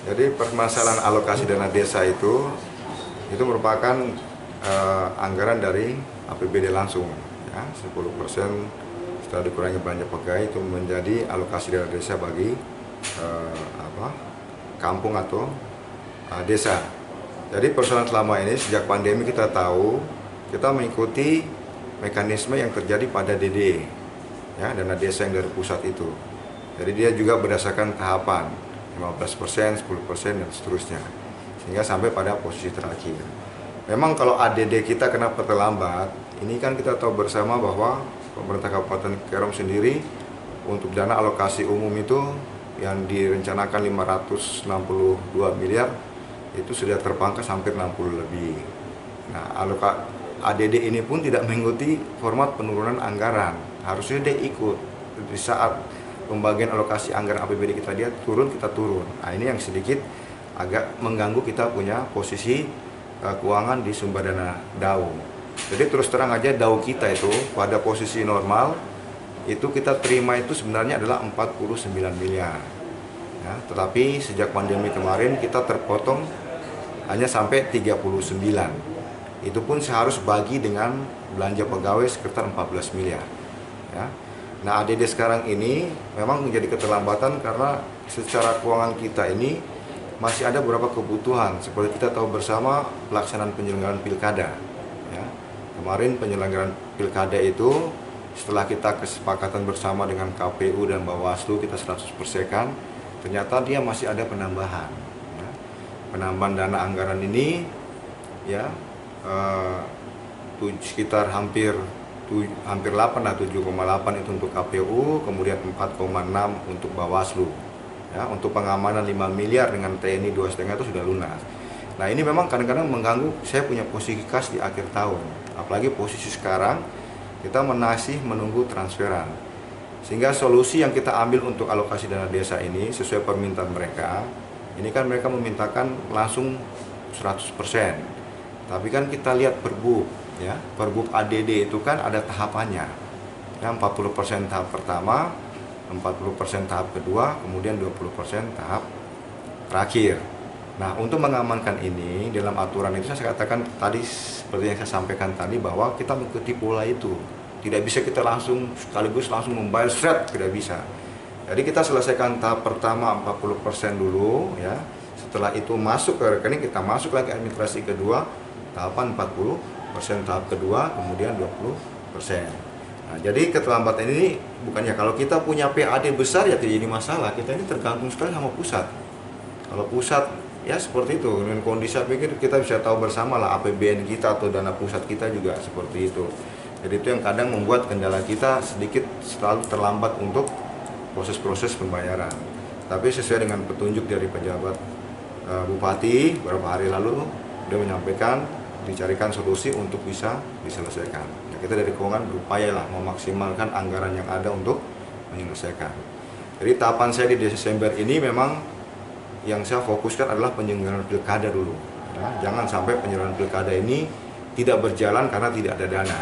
Jadi permasalahan alokasi dana desa itu merupakan anggaran dari APBD langsung, ya, 10% setelah dikurangi belanja pegawai itu menjadi alokasi dana desa bagi kampung atau desa. Jadi persoalan selama ini sejak pandemi kita tahu kita mengikuti mekanisme yang terjadi pada DD, ya, dana desa yang dari pusat itu. Jadi dia juga berdasarkan tahapan 15%, 10% dan seterusnya, sehingga sampai pada posisi terakhir. Memang kalau ADD kita kenapa terlambat, ini kan kita tahu bersama bahwa pemerintah Kabupaten Kerom sendiri untuk dana alokasi umum itu yang direncanakan 562 miliar itu sudah terpangkas hampir 60 lebih. Nah, ADD ini pun tidak mengikuti format penurunan anggaran. Harusnya dia ikut di saat pembagian alokasi anggaran APBD kita turun, kita turun. Nah, ini yang sedikit agak mengganggu kita punya posisi keuangan di sumber dana DAU. Jadi terus terang aja DAU kita itu pada posisi normal itu kita terima itu sebenarnya adalah 49 miliar. Ya, tetapi sejak pandemi kemarin kita terpotong hanya sampai 39. Itu pun seharus bagi dengan belanja pegawai sekitar 14 miliar. Ya. Nah, ADD sekarang ini memang menjadi keterlambatan karena secara keuangan kita ini masih ada beberapa kebutuhan. Seperti kita tahu bersama pelaksanaan penyelenggaraan pilkada. Ya. Kemarin penyelenggaraan pilkada itu setelah kita kesepakatan bersama dengan KPU dan Bawaslu kita 100%-kan, ternyata dia masih ada penambahan. Ya. Penambahan dana anggaran ini ya sekitar hampir 8 lah, 7,8 itu untuk KPU, kemudian 4,6 untuk Bawaslu. Ya, untuk pengamanan 5 miliar dengan TNI 2,5 itu sudah lunas. Nah, ini memang kadang-kadang mengganggu saya punya posisi kas di akhir tahun. Apalagi posisi sekarang kita masih menunggu transferan. Sehingga solusi yang kita ambil untuk alokasi dana desa ini sesuai permintaan mereka. Ini kan mereka memintakan langsung 100%. Tapi kan kita lihat Perbup, ya, Perbup ADD itu kan ada tahapannya. Ya, 40% tahap pertama, 40% tahap kedua, kemudian 20% tahap terakhir. Nah, untuk mengamankan ini dalam aturan itu saya katakan tadi seperti yang saya sampaikan tadi bahwa kita mengikuti pola itu. Tidak bisa kita langsung sekaligus langsung membayar seret, tidak bisa. Jadi kita selesaikan tahap pertama 40% dulu, ya. Setelah itu masuk ke rekening, kita masuk lagi administrasi kedua, tahapan 40% tahap kedua, kemudian 20%. Nah, jadi keterlambatan ini bukannya kalau kita punya PAD besar ya tidak jadi masalah, kita ini tergantung sekali sama pusat. Kalau pusat ya seperti itu, dengan kondisi saya pikir kita bisa tahu bersama lah APBN kita atau dana pusat kita juga seperti itu. Jadi itu yang kadang membuat kendala kita sedikit selalu terlambat untuk proses-proses pembayaran. Tapi sesuai dengan petunjuk dari pejabat Bupati beberapa hari lalu, dia menyampaikan dicarikan solusi untuk bisa diselesaikan. Ya, kita dari keuangan berupaya lah memaksimalkan anggaran yang ada untuk menyelesaikan. Jadi tahapan saya di Desember ini memang yang saya fokuskan adalah penyelenggaraan pilkada dulu. Ya, jangan sampai penyelenggaraan pilkada ini tidak berjalan karena tidak ada dana.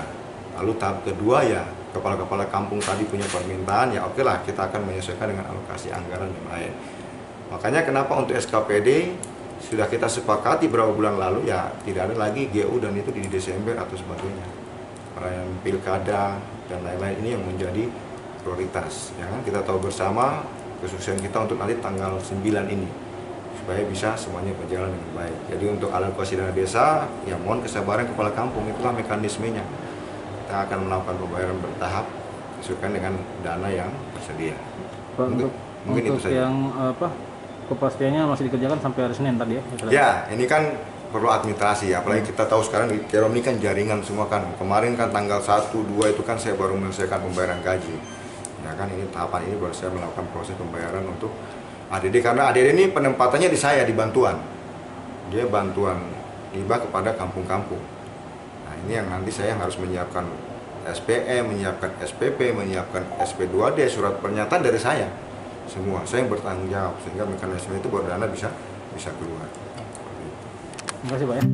Lalu tahap kedua ya kepala-kepala kampung tadi punya permintaan, ya oke lah kita akan menyesuaikan dengan alokasi anggaran yang lain. Makanya kenapa untuk SKPD sudah kita sepakati beberapa bulan lalu ya tidak ada lagi GU dan itu di Desember atau sebagainya. Perayaan pilkada dan lain-lain ini yang menjadi prioritas. Ya kan? Kita tahu bersama kesuksesan kita untuk nanti tanggal 9 ini supaya bisa semuanya berjalan dengan baik. Jadi untuk alokasi dana desa ya mohon kesabaran kepala kampung, itulah mekanismenya. Kita akan melakukan pembayaran bertahap sesuai dengan dana yang tersedia. Pak, mungkin untuk itu saja. yang kepastiannya masih dikerjakan sampai hari Senin tadi ya? Ya, ini kan perlu administrasi, apalagi kita tahu sekarang di Kerom ini kan jaringan semua kan. Kemarin kan tanggal 1, 2 itu kan saya baru menyelesaikan pembayaran gaji. Ya kan ini tahapan ini baru saya melakukan proses pembayaran untuk ADD karena ADD ini penempatannya di saya di bantuan. Dia bantuan hibah kepada kampung-kampung. Nah, ini yang nanti saya harus menyiapkan SPM, menyiapkan SPP, menyiapkan SP2D, surat pernyataan dari saya. Semua saya yang bertanggung jawab sehingga mekanisme itu baru dana bisa keluar. Terima kasih Pak ya.